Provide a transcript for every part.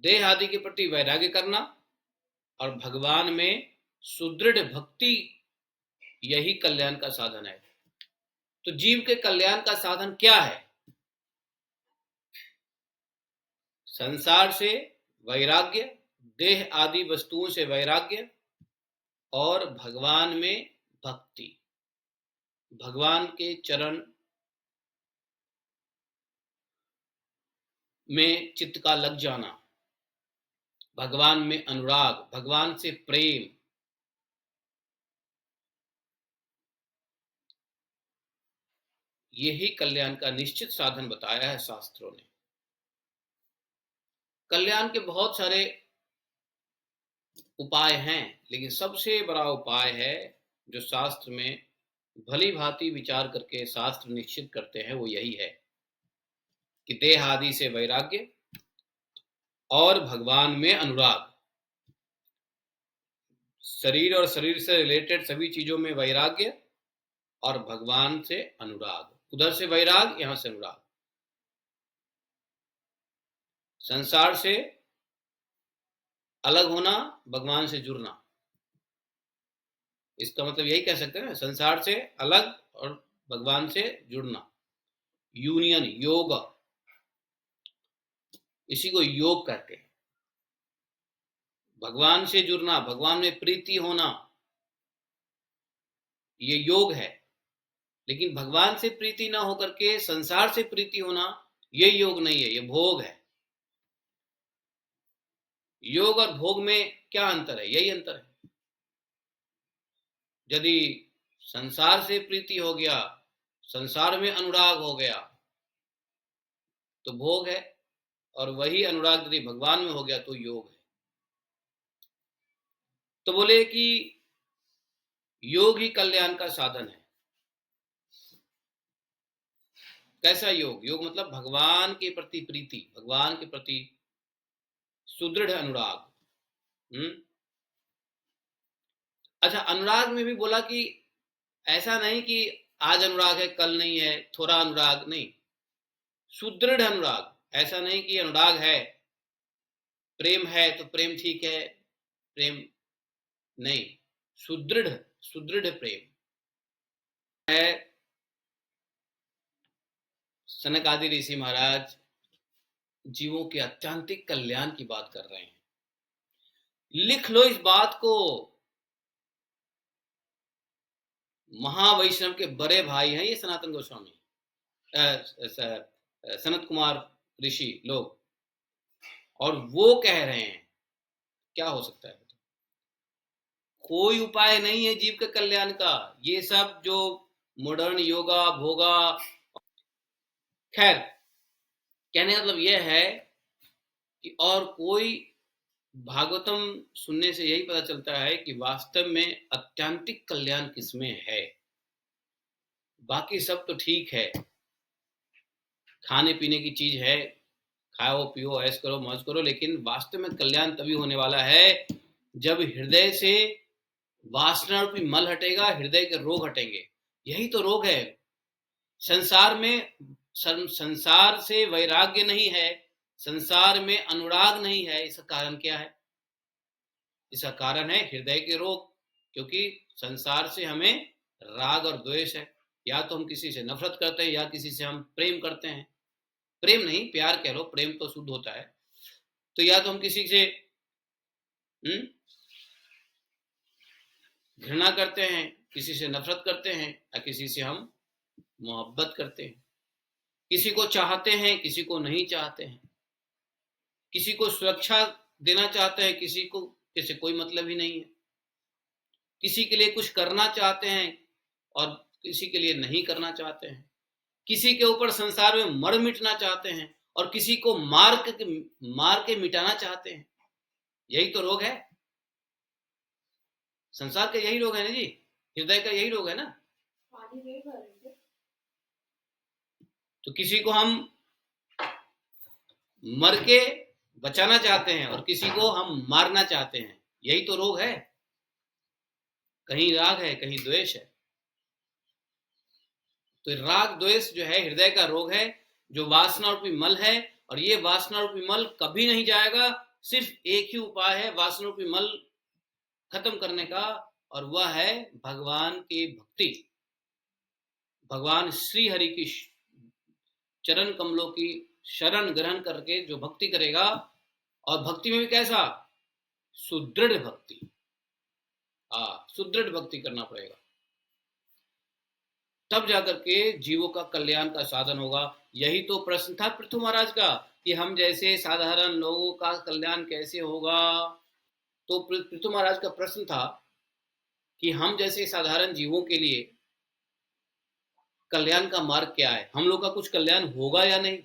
देह आदि के प्रति वैराग्य करना और भगवान में सुदृढ़ भक्ति, यही कल्याण का साधन है। तो जीव के कल्याण का साधन क्या है? संसार से वैराग्य, देह आदि वस्तुओं से वैराग्य और भगवान में भक्ति, भगवान के चरण में चित्त का लग जाना, भगवान में अनुराग, भगवान से प्रेम, यही कल्याण का निश्चित साधन बताया है शास्त्रों ने। कल्याण के बहुत सारे उपाय हैं, लेकिन सबसे बड़ा उपाय है जो शास्त्र में भली भांति विचार करके शास्त्र निश्चित करते हैं, वो यही है कि देह आदि से वैराग्य और भगवान में अनुराग। शरीर और शरीर से रिलेटेड सभी चीजों में वैराग्य और भगवान से अनुराग, उधर से वैराग, यहां से अनुराग। संसार से अलग होना, भगवान से जुड़ना, इसका मतलब यही कह सकते हैं ना, संसार से अलग और भगवान से जुड़ना, यूनियन, योग, इसी को योग कहते हैं। भगवान से जुड़ना, भगवान में प्रीति होना, ये योग है। लेकिन भगवान से प्रीति ना होकर के संसार से प्रीति होना, ये योग नहीं है, ये भोग है। योग और भोग में क्या अंतर है? यही अंतर है। यदि संसार से प्रीति हो गया, संसार में अनुराग हो गया, तो भोग है, और वही अनुराग यदि भगवान में हो गया तो योग है। तो बोले कि योग ही कल्याण का साधन है। कैसा योग? योग मतलब भगवान के प्रति प्रीति, भगवान के प्रति सुदृढ़ अनुराग। अच्छा, अनुराग में भी बोला कि ऐसा नहीं कि आज अनुराग है कल नहीं है, थोड़ा अनुराग नहीं, सुदृढ़ अनुराग। ऐसा नहीं कि अनुराग है, प्रेम है तो प्रेम ठीक है, प्रेम नहीं, सुदृढ़, सुदृढ़ प्रेम है। सनक आदि ऋषि महाराज जीवों के अत्यंतिक कल्याण की बात कर रहे हैं। लिख लो इस बात को। महावैष्णव के बड़े भाई हैं ये सनातन गोस्वामी, सनत कुमार ऋषि लोग, और वो कह रहे हैं। क्या हो सकता है? कोई उपाय नहीं है जीव के कल्याण का। ये सब जो मॉडर्न योगा भोगा, खैर कहने का मतलब यह है कि और कोई, भागवतम सुनने से यही पता चलता है कि वास्तव में अत्यंतिक कल्याण किसमें है। बाकी सब तो ठीक है, खाने पीने की चीज है, खाओ पियो ऐश करो मौज करो, लेकिन वास्तव में कल्याण तभी होने वाला है जब हृदय से वासना रूपी मल हटेगा, हृदय के रोग हटेंगे। यही तो रोग है संसार में। संसार से वैराग्य नहीं है, संसार में अनुराग नहीं है। इसका कारण क्या है? इसका कारण है हृदय के रोग, क्योंकि संसार से हमें राग और द्वेष है। या तो हम किसी से नफरत करते हैं या किसी से हम प्रेम करते हैं। प्रेम नहीं, प्यार कह लो, प्रेम तो शुद्ध होता है। तो या तो हम किसी से घृणा करते हैं, किसी से नफरत करते हैं, या किसी से हम मोहब्बत करते हैं। किसी को चाहते हैं, किसी को नहीं चाहते हैं। किसी को सुरक्षा देना चाहते हैं, किसी को किसी कोई मतलब ही नहीं है। किसी के लिए कुछ करना चाहते हैं और किसी के लिए नहीं करना चाहते हैं। किसी के ऊपर संसार में मर मिटना चाहते हैं और किसी को मार के मिटाना चाहते हैं। यही तो रोग है संसार का, यही रोग है ना जी, हृदय का यही रोग है ना। तो किसी को हम मर के बचाना चाहते हैं और किसी को हम मारना चाहते हैं, यही तो रोग है। कहीं राग है, कहीं द्वेष है। तो राग द्वेष जो है हृदय का रोग है, जो वासना रूपी मल है, और ये वासना रूपी मल कभी नहीं जाएगा सिर्फ एक ही उपाय है वासना रूपी मल खत्म करने का, और वह है भगवान की भक्ति। भगवान श्री हरि की चरण कमलों की शरण ग्रहण करके जो भक्ति करेगा, और भक्ति में भी कैसा, सुदृढ़ भक्ति। सुदृढ़ भक्ति करना पड़ेगा, तब जाकर के जीवों का कल्याण का साधन होगा। यही तो प्रश्न था पृथु महाराज का कि हम जैसे साधारण लोगों का कल्याण कैसे होगा। तो पृथु महाराज का प्रश्न था कि हम जैसे साधारण जीवों के लिए कल्याण का मार्ग क्या है, हम लोग का कुछ कल्याण होगा या नहीं,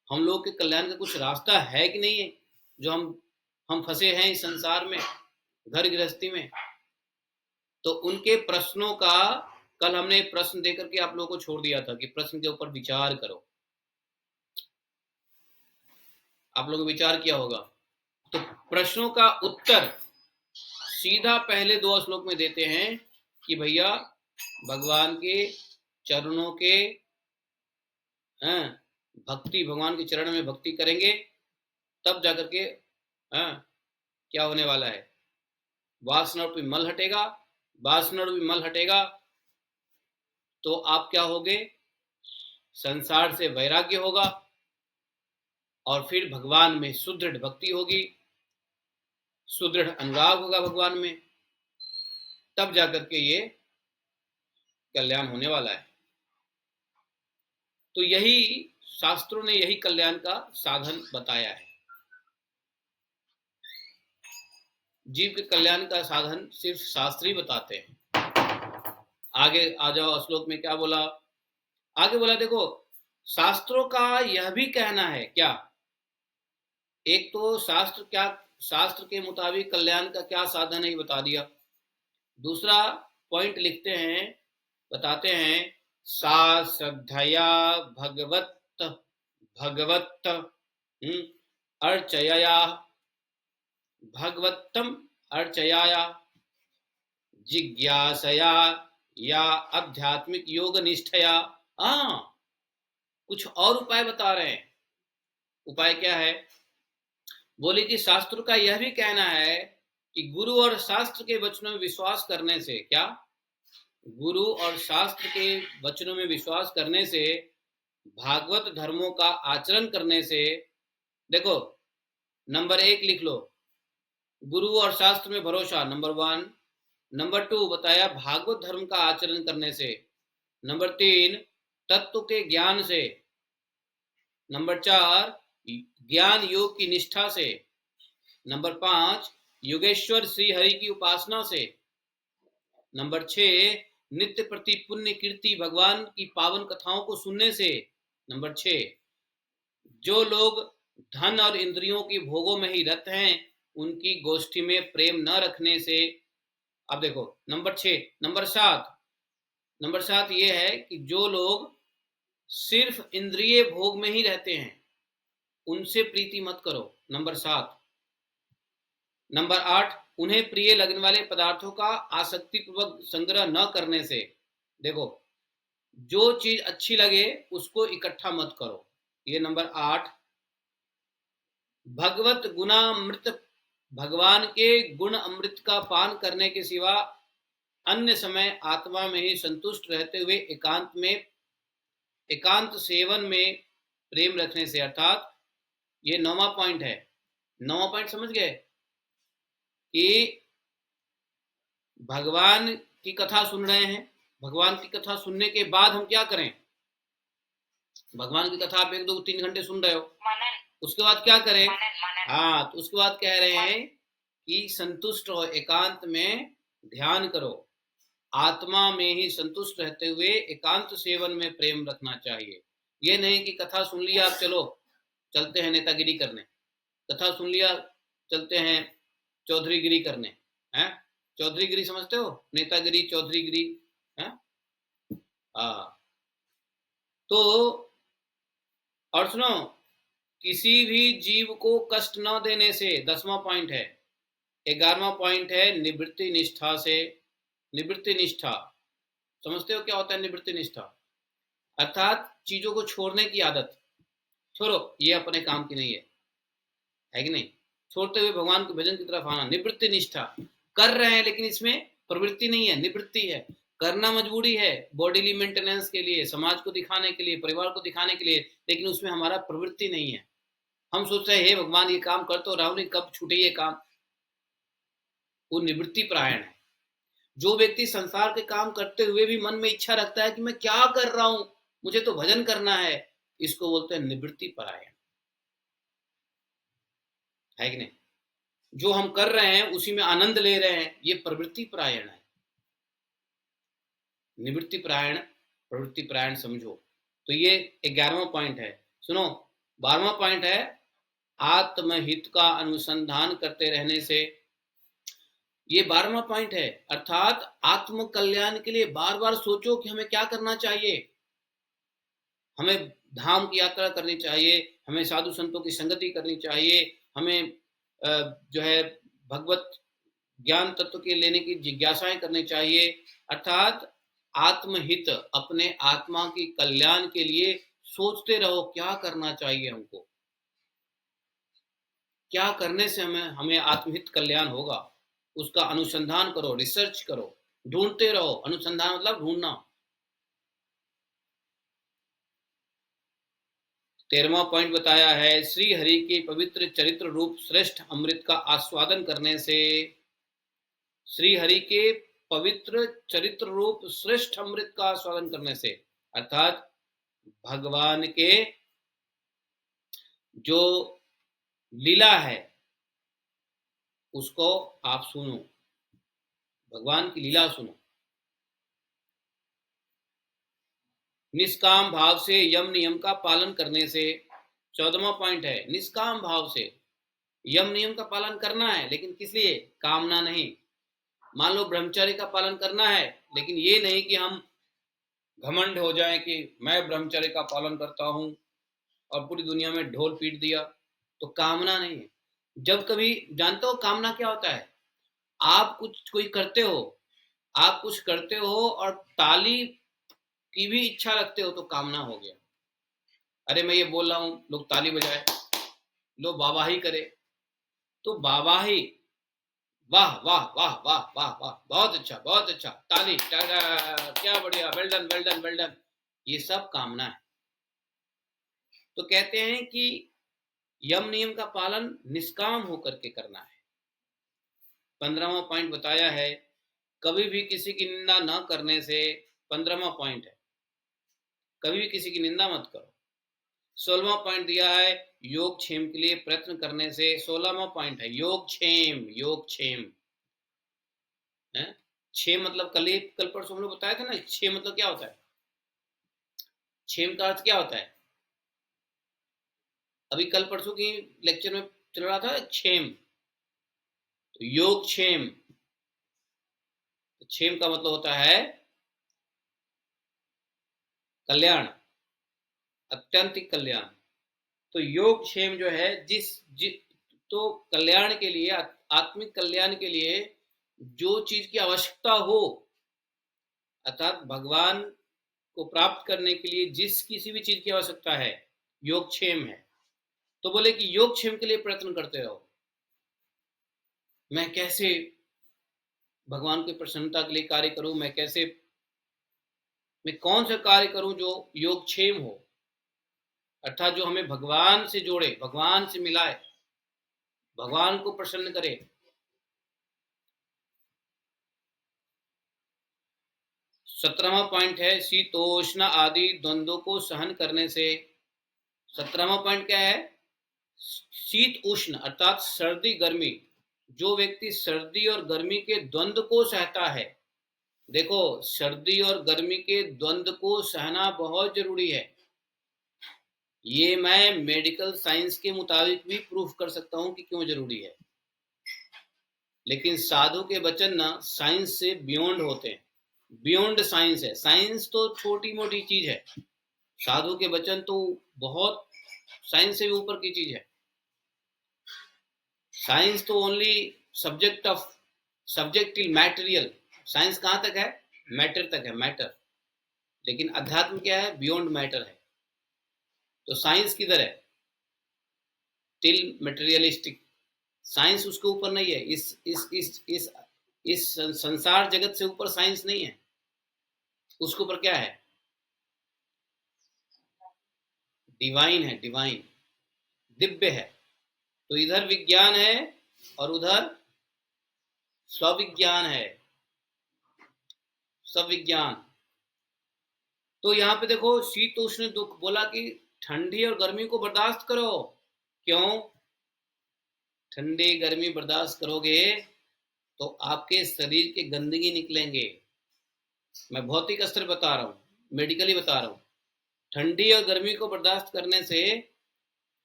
हम लोग के कल्याण का कुछ रास्ता है कि नहीं है, जो हम फंसे हैं इस संसार में, घर गृहस्थी में। तो उनके प्रश्नों का कल हमने प्रश्न देकर के आप लोगों को छोड़ दिया था कि प्रश्न के ऊपर विचार करो। आप लोगों ने विचार किया होगा। तो प्रश्नों का उत्तर सीधा पहले 2 श्लोक में देते हैं कि भैया भगवान के चरणों के भक्ति, भगवान के चरण में भक्ति करेंगे तब जाकर के क्या होने वाला है, वासना रूपी मल हटेगा। वासना रूपी मल हटेगा तो आप क्या होगे, संसार से वैराग्य होगा, और फिर भगवान में सुदृढ़ भक्ति होगी, सुदृढ़ अनुराग होगा भगवान में, तब जाकर के ये कल्याण होने वाला है। तो यही शास्त्रों ने यही कल्याण का साधन बताया है। जीव के कल्याण का साधन सिर्फ शास्त्र ही बताते हैं। आगे आ जाओ, श्लोक में क्या बोला, आगे बोला देखो, शास्त्रों का यह भी कहना है क्या, एक तो शास्त्र के मुताबिक कल्याण का क्या साधन है ये बता दिया। दूसरा पॉइंट लिखते हैं, बताते हैं, सा श्रद्धया भगवत अर्चया भगवत्तम अर्चया जिज्ञासया या आध्यात्मिक योग निष्ठया। कुछ और उपाय बता रहे हैं। उपाय क्या है, बोले कि शास्त्र का यह भी कहना है कि गुरु और शास्त्र के वचनों में विश्वास करने से, क्या, गुरु और शास्त्र के वचनों में विश्वास करने से, भागवत धर्मों का आचरण करने से, देखो नंबर 1 लिख लो, गुरु और शास्त्र में भरोसा, नंबर 1। नंबर 2 बताया भागवत धर्म का आचरण करने से। नंबर 3 तत्व के ज्ञान से। नंबर 4 ज्ञान योग की निष्ठा से। नंबर 5 योगेश्वर श्री हरि की उपासना से। नंबर 6 नित्य प्रति पुण्य कीर्ति भगवान की पावन कथाओं को सुनने से। नंबर 6 जो लोग धन और इंद्रियों की भोगों में ही रत हैं उनकी गोष्ठी में प्रेम न रखने से। अब देखो नंबर 6, नंबर 7 ये है कि जो लोग सिर्फ इंद्रिय भोग में ही रहते हैं उनसे प्रीति मत करो, नंबर 7। नंबर 8 उन्हें प्रिय लगने वाले पदार्थों का आसक्ति पूर्वक संग्रह न करने से। देखो जो चीज अच्छी लगे उसको इकट्ठा मत करो, ये नंबर 8। भगवत गुणामृत भगवान के गुण अमृत का पान करने के सिवा अन्य समय आत्मा में ही संतुष्ट रहते हुए एकांत सेवन में प्रेम रखने से। अर्थात ये 9वां पॉइंट है। 9वां पॉइंट समझ गए कि भगवान की कथा सुन रहे हैं, भगवान की कथा सुनने के बाद हम क्या करें, भगवान की कथा आप 1, 2, 3 घंटे सुन रहे हो, उसके बाद क्या करें, तो उसके बाद कह रहे हैं कि संतुष्ट हो, एकांत में ध्यान करो, आत्मा में ही संतुष्ट रहते हुए एकांत सेवन में प्रेम रखना चाहिए। ये नहीं कि कथा सुन लिया आप चलो चलते हैं नेतागिरी करने, कथा सुन लिया चलते हैं चौधरीगिरी करने, हैं, चौधरीगिरी समझते हो, नेतागिरी चौधरीगिरी, हैं। तो और सुनो, किसी भी जीव को कष्ट न देने से 10वां पॉइंट है। 11वां पॉइंट है निवृत्ति निष्ठा से। निवृत्ति निष्ठा समझते हो क्या होता है निवृत्ति निष्ठा, अर्थात चीजों को छोड़ने की आदत। छोड़ो, ये अपने काम की नहीं है कि नहीं, छोड़ते हुए भगवान के भजन की तरफ आना। निवृत्ति निष्ठा, कर रहे हैं लेकिन इसमें प्रवृत्ति नहीं है, निवृत्ति है। करना मजबूरी है, बॉडीली मेंटेनेंस के लिए, समाज को दिखाने के लिए, परिवार को दिखाने के लिए, लेकिन उसमें हमारा प्रवृत्ति नहीं है। हम सोचते हैं हे भगवान ये काम कर तो रहा हूं, कब छूटे ये काम। वो निवृत्ति परायण है। जो व्यक्ति संसार के काम करते हुए भी मन में इच्छा रखता है कि मैं क्या कर रहा हूं, मुझे तो भजन करना है, इसको बोलते हैं निवृत्ति परायण, है कि नहीं। जो हम कर रहे हैं उसी में आनंद ले रहे हैं, ये प्रवृत्ति परायण है। निवृत्ति परायण, प्रवृत्ति परायण समझो। तो ये 11वां पॉइंट है। सुनो, 12वां पॉइंट है आत्महित का अनुसंधान करते रहने से। ये 12वां पॉइंट है, अर्थात आत्म कल्याण के लिए बार बार सोचो कि हमें क्या करना चाहिए। हमें धाम की यात्रा करनी चाहिए, हमें साधु संतों की संगति करनी चाहिए, हमें जो है भगवत ज्ञान तत्व के लेने की जिज्ञासाएं करनी चाहिए। अर्थात आत्महित, अपने आत्मा की कल्याण के लिए सोचते रहो क्या करना चाहिए हमको, क्या करने से हमें आत्महित कल्याण होगा, उसका अनुसंधान करो, रिसर्च करो, ढूंढते रहो। अनुसंधान मतलब ढूंढना। 13वां पॉइंट बताया है श्री हरि के पवित्र चरित्र रूप श्रेष्ठ अमृत का आस्वादन करने से। श्री हरि के पवित्र चरित्र रूप श्रेष्ठ अमृत का आस्वादन करने से, अर्थात भगवान के जो लीला है उसको आप सुनो, भगवान की लीला सुनो। निष्काम भाव से यम नियम का पालन करने से। 14वां पॉइंट है निष्काम भाव से यम नियम का पालन करना है, लेकिन किस लिए, कामना नहीं। मान लो ब्रह्मचर्य का पालन करना है, लेकिन ये नहीं कि हम घमंड हो जाए कि मैं ब्रह्मचर्य का पालन करता हूं और पूरी दुनिया में ढोल पीट दिया, तो कामना नहीं है। जब कभी जानते हो कामना क्या होता है, आप कोई करते हो, आप कुछ करते हो और ताली की भी इच्छा रखते हो तो कामना हो गया। अरे मैं ये बोल रहा हूं, लोग ताली बजाए, लोग वाहवाही करे, तो वाहवाही, वाह वाह वाह वाह वाह वाह, बहुत अच्छा बहुत अच्छा, ताली, क्या बढ़िया, well done well done well done, ये सब कामना है। तो कहते हैं कि यम नियम का पालन निष्काम होकर के करना है। 15वां पॉइंट बताया है कभी भी किसी की निंदा न करने से। 15वां पॉइंट है कभी भी किसी की निंदा मत करो। 16वां पॉइंट दिया है योग क्षेम के लिए प्रयत्न करने से। 16वां पॉइंट है योग क्षेम, योग क्षेम है। क्षेम मतलब कल परसों हमने बताया था ना, क्षेम मतलब क्या होता है, क्षेम का अर्थ क्या होता है, अभी कल परसों की लेक्चर में चल रहा था क्षेम, तो योग क्षेम, तो क्षेम का मतलब होता है कल्याण, अत्यंतिक कल्याण। तो योग क्षेम जो है तो कल्याण के लिए, आत्मिक कल्याण के लिए जो चीज की आवश्यकता हो, अर्थात भगवान को प्राप्त करने के लिए जिस किसी भी चीज की आवश्यकता है, योगक्षेम है। तो बोले कि योगक्षेम के लिए प्रयत्न करते रहो। मैं कैसे भगवान की प्रसन्नता के लिए कार्य करूं, मैं कौन सा कार्य करूं जो योगक्षेम हो, अर्थात जो हमें भगवान से जोड़े, भगवान से मिलाए, भगवान को प्रसन्न करे। 17वां पॉइंट है शीतोष्ण आदि द्वंद्वों को सहन करने से। 17वां पॉइंट क्या है, शीत उष्ण अर्थात सर्दी गर्मी। जो व्यक्ति सर्दी और गर्मी के द्वंद्व को सहता है, देखो सर्दी और गर्मी के द्वंद्व को सहना बहुत जरूरी है। ये मैं मेडिकल साइंस के मुताबिक भी प्रूफ कर सकता हूं कि क्यों जरूरी है, लेकिन साधु के वचन ना साइंस से बियॉन्ड होते हैं, बियॉन्ड साइंस है। साइंस तो छोटी मोटी चीज है, साधु के वचन तो बहुत साइंस से भी ऊपर की चीज है। साइंस तो only subject till material, science कहां तक है, मैटर तक है, मैटर। लेकिन अध्यात्म क्या है, बियॉन्ड मैटर है। तो साइंस किधर है, टिल मटेरियलिस्टिक, साइंस उसके ऊपर नहीं है। इस संसार जगत से ऊपर साइंस नहीं है। उसके ऊपर क्या है? डिवाइन है, डिवाइन, दिव्य है। तो इधर विज्ञान है और उधर स्विज्ञान है, सब विज्ञान। तो यहाँ पे देखो, शीतोष्ण दुख बोला कि ठंडी और गर्मी को बर्दाश्त करो। क्यों? ठंडी गर्मी बर्दाश्त करोगे तो आपके शरीर के गंदगी निकलेंगे। मैं भौतिक स्तर बता रहा हूँ, मेडिकली बता रहा हूँ। ठंडी और गर्मी को बर्दाश्त करने से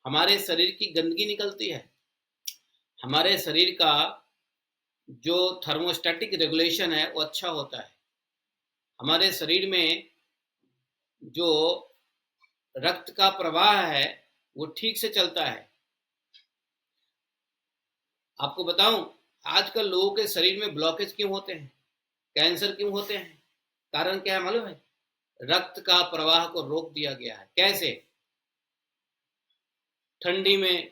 हमारे शरीर की गंदगी निकलती है। हमारे शरीर का जो थर्मोस्टैटिक रेगुलेशन है वो अच्छा होता है। हमारे शरीर में जो रक्त का प्रवाह है वो ठीक से चलता है। आपको बताऊं, आजकल लोगों के शरीर में ब्लॉकेज क्यों होते हैं, कैंसर क्यों होते हैं? कारण क्या है मालूम है? रक्त का प्रवाह को रोक दिया गया है। कैसे? ठंडी में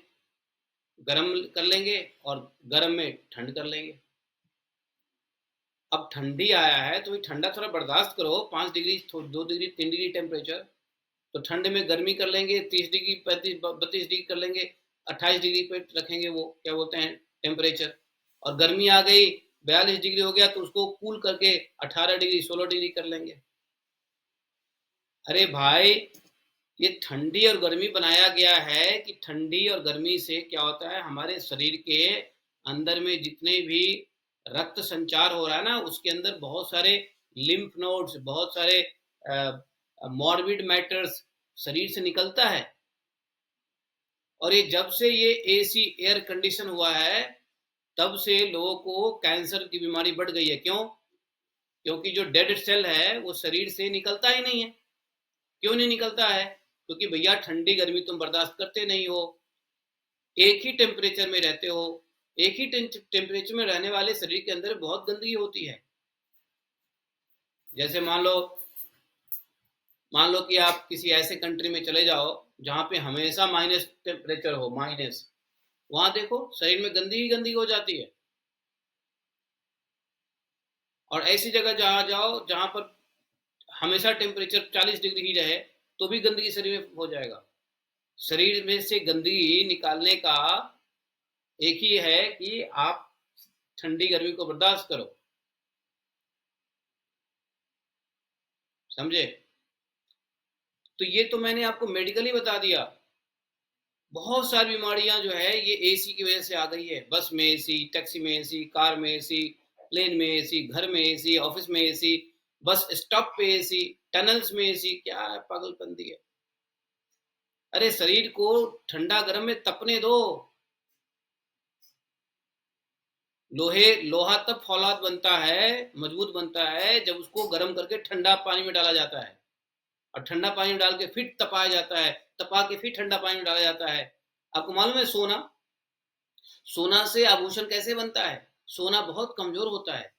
गर्म कर लेंगे और गर्म में ठंड कर लेंगे। अब ठंडी आया है तो ठंडा थोड़ा बर्दाश्त करो, 5 डिग्री, 2 डिग्री, 3 डिग्री टेम्परेचर। तो ठंड में गर्मी कर लेंगे, 30 डिग्री, 35, 32 डिग्री कर लेंगे, 28 डिग्री पे रखेंगे, वो क्या बोलते हैं, टेम्परेचर। और गर्मी आ गई, 42 डिग्री हो गया तो उसको कूल करके 18 डिग्री, 16 डिग्री कर लेंगे। अरे भाई, ये ठंडी और गर्मी बनाया गया है कि ठंडी और गर्मी से क्या होता है, हमारे शरीर के अंदर में जितने भी रक्त संचार हो रहा है ना, उसके अंदर बहुत सारे लिम्फ नोड्स, बहुत सारे मॉर्बिड मैटर्स शरीर से निकलता है। और ये जब से ये एसी, एयर कंडीशन हुआ है, तब से लोगों को कैंसर की बीमारी बढ़ गई है। क्यों? क्योंकि जो डेड सेल है वो शरीर से निकलता ही नहीं है। क्यों नहीं निकलता है? क्योंकि भैया ठंडी गर्मी तुम बर्दाश्त करते नहीं हो, एक ही टेम्परेचर में रहते हो। एक ही टेम्परेचर में रहने वाले शरीर के अंदर बहुत गंदगी होती है। जैसे मान लो कि आप किसी ऐसे कंट्री में चले जाओ जहां पे हमेशा माइनस टेम्परेचर हो, माइनस, वहां देखो शरीर में गंदगी गंदगी हो जाती है। और ऐसी जगह जहां जाओ जहां पर हमेशा टेम्परेचर 40 डिग्री ही रहे तो भी गंदगी शरीर में हो जाएगा। शरीर में से गंदगी निकालने का एक ही है कि आप ठंडी गर्मी को बर्दाश्त करो। समझे? तो ये तो मैंने आपको मेडिकली बता दिया। बहुत सारी बीमारियां जो है ये एसी की वजह से आ गई है। बस में एसी, टैक्सी में एसी, कार में एसी, प्लेन में एसी, घर में एसी, ऑफिस में एसी, बस स्टॉप पे एसी, टनल्स में एसी। क्या है, पागलपंती है। अरे शरीर को ठंडा गर्म में तपने दो। लोहा तब फौलाद बनता है, मजबूत बनता है, जब उसको गर्म करके ठंडा पानी में डाला जाता है। और ठंडा पानी में डाल के फिर तपाया जाता है, तपा के फिर ठंडा पानी में डाला जाता है। आपको मालूम है सोना से आभूषण कैसे बनता है? सोना बहुत कमजोर होता है,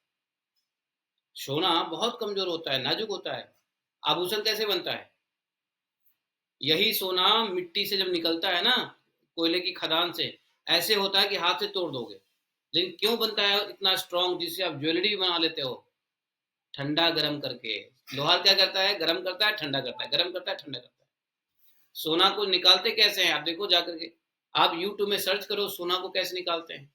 सोना बहुत कमजोर होता है, नाजुक होता है। आभूषण कैसे बनता है? यही सोना मिट्टी से जब निकलता है ना, कोयले की खदान से, ऐसे होता है कि हाथ से तोड़ दोगे। लेकिन क्यों बनता है इतना स्ट्रांग, जिससे आप ज्वेलरी भी बना लेते हो? ठंडा गर्म करके। लोहा क्या करता है? गर्म करता है, ठंडा करता है, गर्म करता है, ठंडा करता है। सोना को निकालते कैसे हैं? आप देखो जाकर के, आप यूट्यूब में सर्च करो सोना को कैसे निकालते हैं।